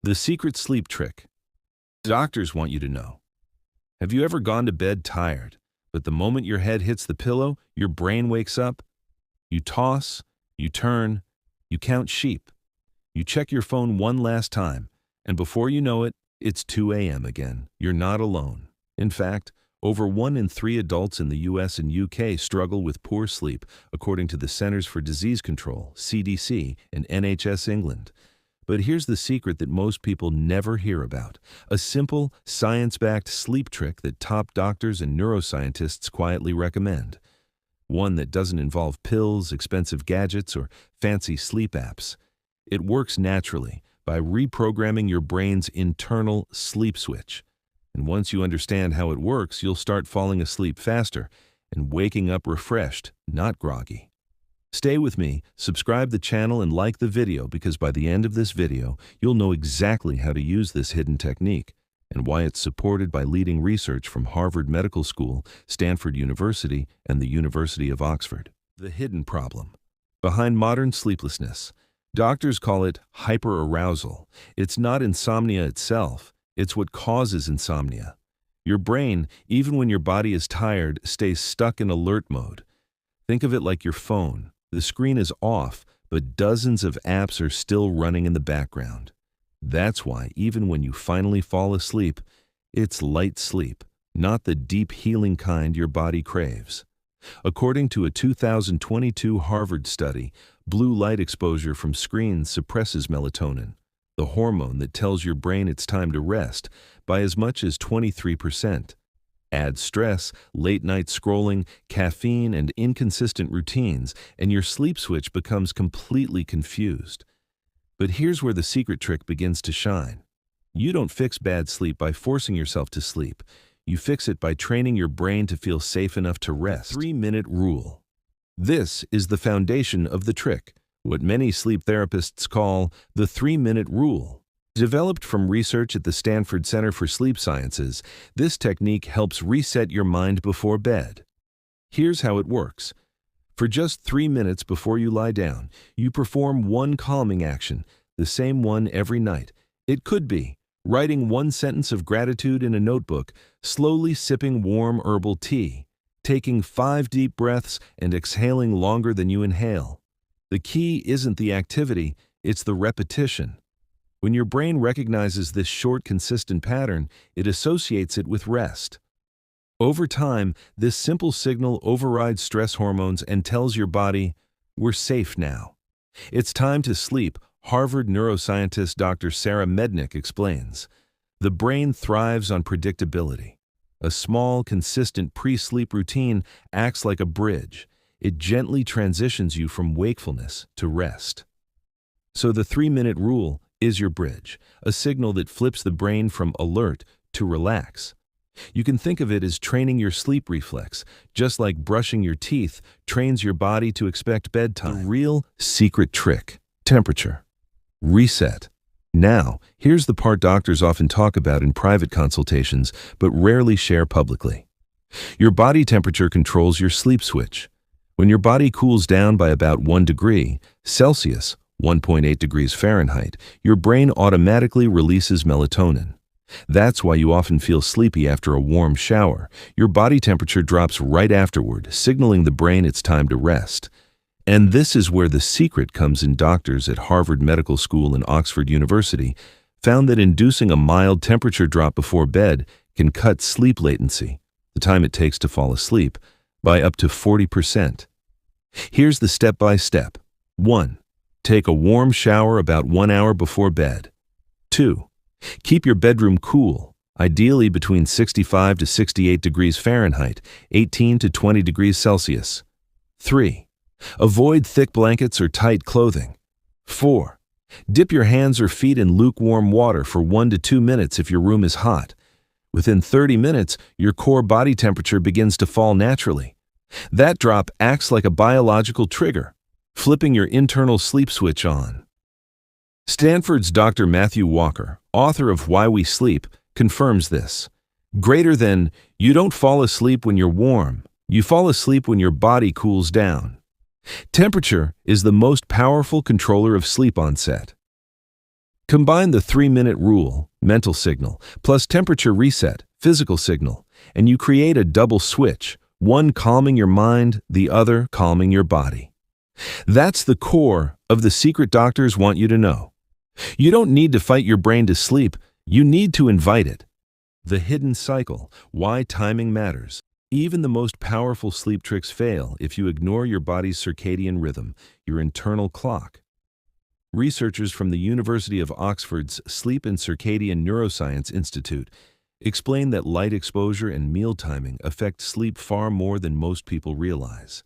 The secret sleep trick. Doctors want you to know. Have you ever gone to bed tired, but the moment your head hits the pillow, your brain wakes up? You toss, you turn, you count sheep. You check your phone one last time, and before you know it, it's 2 a.m. again. You're not alone. In fact, over 1 in 3 adults in the US and UK struggle with poor sleep, according to the Centers for Disease Control, CDC, and NHS England. But here's the secret that most people never hear about. A simple, science-backed sleep trick that top doctors and neuroscientists quietly recommend. One that doesn't involve pills, expensive gadgets, or fancy sleep apps. It works naturally by reprogramming your brain's internal sleep switch. And once you understand how it works, you'll start falling asleep faster and waking up refreshed, not groggy. Stay with me, subscribe the channel, and like the video because by the end of this video, you'll know exactly how to use this hidden technique and why it's supported by leading research from Harvard Medical School, Stanford University, and the University of Oxford. The hidden problem. Behind modern sleeplessness, doctors call it hyperarousal. It's not insomnia itself, it's what causes insomnia. Your brain, even when your body is tired, stays stuck in alert mode. Think of it like your phone. The screen is off, but dozens of apps are still running in the background. That's why, even when you finally fall asleep, it's light sleep, not the deep healing kind your body craves. According to a 2022 Harvard study, blue light exposure from screens suppresses melatonin, the hormone that tells your brain it's time to rest, by as much as 23%. Add stress, late-night scrolling, caffeine, and inconsistent routines, and your sleep switch becomes completely confused. But here's where the secret trick begins to shine. You don't fix bad sleep by forcing yourself to sleep. You fix it by training your brain to feel safe enough to rest. 3-minute rule. This is the foundation of the trick, what many sleep therapists call the 3-minute rule. Developed from research at the Stanford Center for Sleep Sciences, this technique helps reset your mind before bed. Here's how it works. For just 3 minutes before you lie down, you perform one calming action, the same one every night. It could be writing one sentence of gratitude in a notebook, slowly sipping warm herbal tea, taking 5 deep breaths and exhaling longer than you inhale. The key isn't the activity, it's the repetition. When your brain recognizes this short, consistent pattern, it associates it with rest. Over time, this simple signal overrides stress hormones and tells your body, "We're safe now." It's time to sleep, Harvard neuroscientist Dr. Sarah Mednick explains. The brain thrives on predictability. A small, consistent pre-sleep routine acts like a bridge. It gently transitions you from wakefulness to rest. So the 3-minute rule is your bridge, a signal that flips the brain from alert to relax. You can think of it as training your sleep reflex, just like brushing your teeth trains your body to expect bedtime. The real secret trick: temperature. Reset. Now, here's the part doctors often talk about in private consultations, but rarely share publicly. Your body temperature controls your sleep switch. When your body cools down by about 1 degree Celsius, 1.8 degrees Fahrenheit, your brain automatically releases melatonin. That's why you often feel sleepy after a warm shower. Your body temperature drops right afterward, signaling the brain it's time to rest. And this is where the secret comes in. Doctors at Harvard Medical School and Oxford University found that inducing a mild temperature drop before bed can cut sleep latency, the time it takes to fall asleep, by up to 40%. Here's the step-by-step. 1. Take a warm shower about 1 hour before bed. 2. Keep your bedroom cool, ideally between 65 to 68 degrees Fahrenheit, 18 to 20 degrees Celsius. 3. Avoid thick blankets or tight clothing. 4. Dip your hands or feet in lukewarm water for 1 to 2 minutes if your room is hot. Within 30 minutes, your core body temperature begins to fall naturally. That drop acts like a biological trigger, flipping your internal sleep switch on. Stanford's Dr. Matthew Walker, author of Why We Sleep, confirms this. Greater than, you don't fall asleep when you're warm, you fall asleep when your body cools down. Temperature is the most powerful controller of sleep onset. Combine the 3-minute rule, mental signal, plus temperature reset, physical signal, and you create a double switch, one calming your mind, the other calming your body. That's the core of the secret doctors want you to know. You don't need to fight your brain to sleep, you need to invite it. The hidden cycle, why timing matters. Even the most powerful sleep tricks fail if you ignore your body's circadian rhythm, your internal clock. Researchers from the University of Oxford's Sleep and Circadian Neuroscience Institute explain that light exposure and meal timing affect sleep far more than most people realize.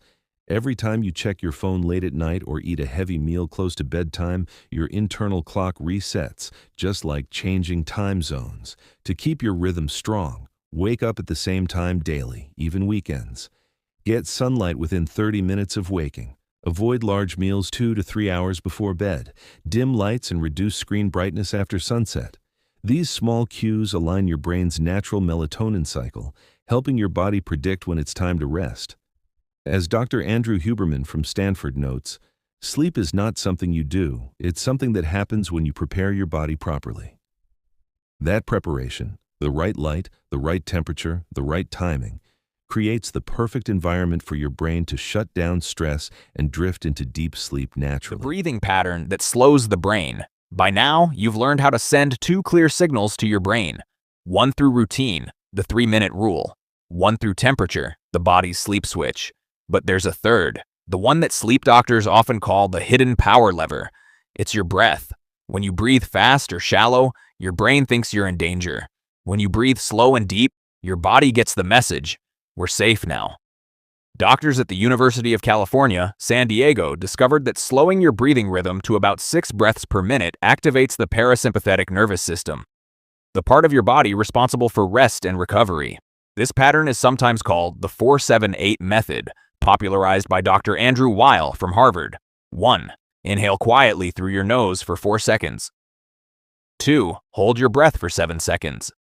Every time you check your phone late at night or eat a heavy meal close to bedtime, your internal clock resets, just like changing time zones. To keep your rhythm strong, wake up at the same time daily, even weekends. Get sunlight within 30 minutes of waking. Avoid large meals 2 to 3 hours before bed. Dim lights and reduce screen brightness after sunset. These small cues align your brain's natural melatonin cycle, helping your body predict when it's time to rest. As Dr. Andrew Huberman from Stanford notes, sleep is not something you do, it's something that happens when you prepare your body properly. That preparation, the right light, the right temperature, the right timing, creates the perfect environment for your brain to shut down stress and drift into deep sleep naturally. The breathing pattern that slows the brain. By now, you've learned how to send 2 clear signals to your brain. One through routine, the 3-minute rule. One through temperature, the body's sleep switch. But there's a third, the one that sleep doctors often call the hidden power lever. It's your breath. When you breathe fast or shallow, your brain thinks you're in danger. When you breathe slow and deep, your body gets the message. We're safe now. Doctors at the University of California, San Diego discovered that slowing your breathing rhythm to about 6 breaths per minute activates the parasympathetic nervous system, the part of your body responsible for rest and recovery. This pattern is sometimes called the 4-7-8 method, popularized by Dr. Andrew Weil from Harvard. 1. Inhale quietly through your nose for 4 seconds. 2. Hold your breath for 7 seconds.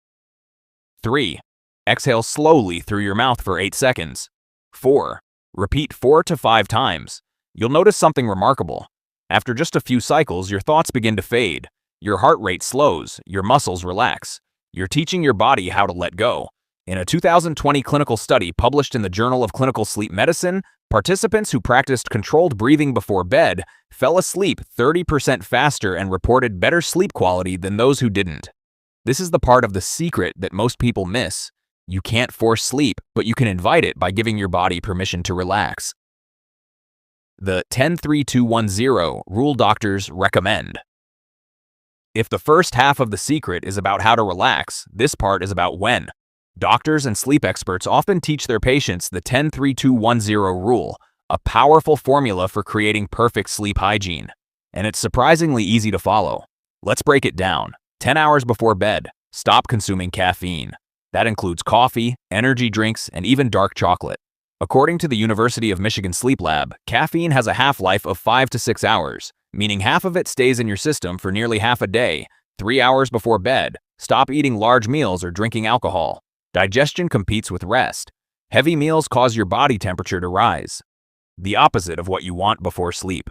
3. Exhale slowly through your mouth for 8 seconds. 4. Repeat 4 to 5 times. You'll notice something remarkable. After just a few cycles, your thoughts begin to fade. Your heart rate slows, your muscles relax. You're teaching your body how to let go. In a 2020 clinical study published in the Journal of Clinical Sleep Medicine, participants who practiced controlled breathing before bed fell asleep 30% faster and reported better sleep quality than those who didn't. This is the part of the secret that most people miss. You can't force sleep, but you can invite it by giving your body permission to relax. The 10-3-2-1-0 rule doctors recommend. If the first half of the secret is about how to relax, this part is about when. Doctors and sleep experts often teach their patients the 10-3-2-1-0 rule, a powerful formula for creating perfect sleep hygiene. And it's surprisingly easy to follow. Let's break it down. 10 hours before bed, stop consuming caffeine. That includes coffee, energy drinks, and even dark chocolate. According to the University of Michigan Sleep Lab, caffeine has a half-life of 5 to 6 hours, meaning half of it stays in your system for nearly half a day. 3 hours before bed, stop eating large meals or drinking alcohol. Digestion competes with rest. Heavy meals cause your body temperature to rise, the opposite of what you want before sleep.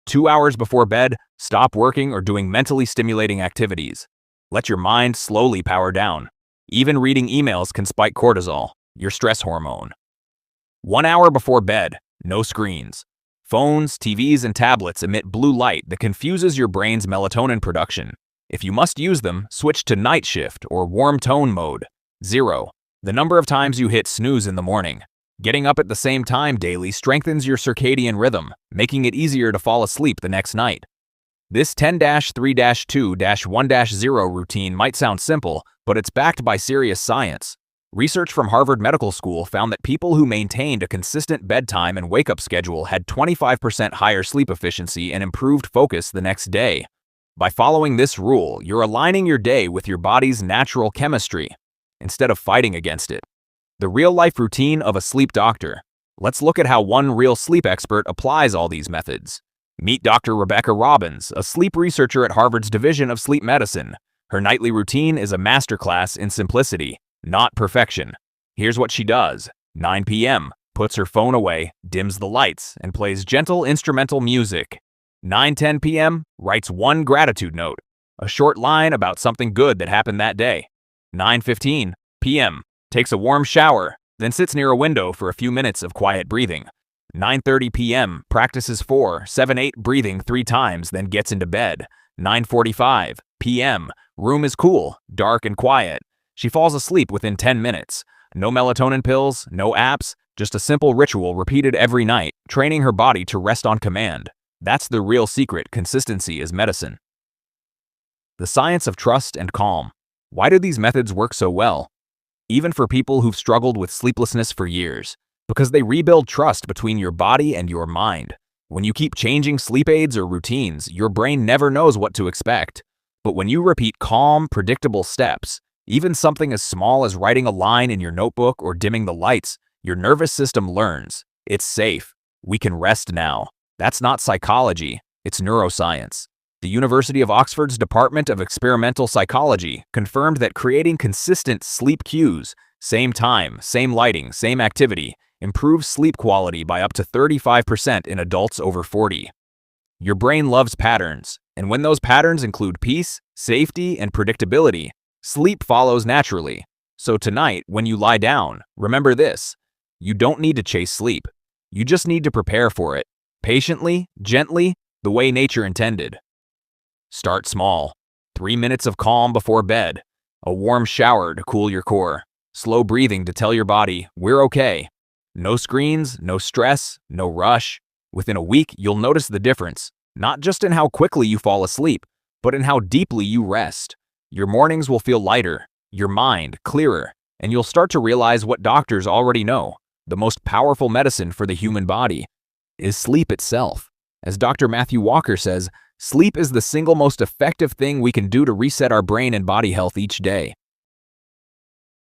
2 hours before bed, stop working or doing mentally stimulating activities. Let your mind slowly power down. Even reading emails can spike cortisol, your stress hormone. 1 hour before bed, no screens. Phones, TVs, and tablets emit blue light that confuses your brain's melatonin production. If you must use them, switch to night shift or warm tone mode. 0. The number of times you hit snooze in the morning. Getting up at the same time daily strengthens your circadian rhythm, making it easier to fall asleep the next night. This 10-3-2-1-0 routine might sound simple, but it's backed by serious science. Research from Harvard Medical School found that people who maintained a consistent bedtime and wake-up schedule had 25% higher sleep efficiency and improved focus the next day. By following this rule, you're aligning your day with your body's natural chemistry, instead of fighting against it. The real-life routine of a sleep doctor. Let's look at how one real sleep expert applies all these methods. Meet Dr. Rebecca Robbins, a sleep researcher at Harvard's Division of Sleep Medicine. Her nightly routine is a masterclass in simplicity, not perfection. Here's what she does. 9 p.m., puts her phone away, dims the lights, and plays gentle instrumental music. 9:10 p.m., writes one gratitude note. A short line about something good that happened that day. 9:15 p.m. Takes a warm shower, then sits near a window for a few minutes of quiet breathing. 9:30 p.m. Practices 4-7-8 breathing 3 times, then gets into bed. 9:45 p.m. Room is cool, dark and quiet. She falls asleep within 10 minutes. No melatonin pills, no apps, just a simple ritual repeated every night, training her body to rest on command. That's the real secret. Consistency is medicine. The science of trust and calm. Why do these methods work so well? Even for people who've struggled with sleeplessness for years. Because they rebuild trust between your body and your mind. When you keep changing sleep aids or routines, your brain never knows what to expect. But when you repeat calm, predictable steps, even something as small as writing a line in your notebook or dimming the lights, your nervous system learns. It's safe. We can rest now. That's not psychology, it's neuroscience. The University of Oxford's Department of Experimental Psychology confirmed that creating consistent sleep cues, same time, same lighting, same activity, improves sleep quality by up to 35% in adults over 40. Your brain loves patterns, and when those patterns include peace, safety, and predictability, sleep follows naturally. So tonight, when you lie down, remember this. You don't need to chase sleep. You just need to prepare for it. Patiently, gently, the way nature intended. Start small. 3 minutes of calm before bed. A warm shower to cool your core. Slow breathing to tell your body, we're okay. No screens, no stress, no rush. Within a week, you'll notice the difference, not just in how quickly you fall asleep, but in how deeply you rest. Your mornings will feel lighter, your mind clearer, and you'll start to realize what doctors already know. The most powerful medicine for the human body is sleep itself. As Dr. Matthew Walker says, sleep is the single most effective thing we can do to reset our brain and body health each day.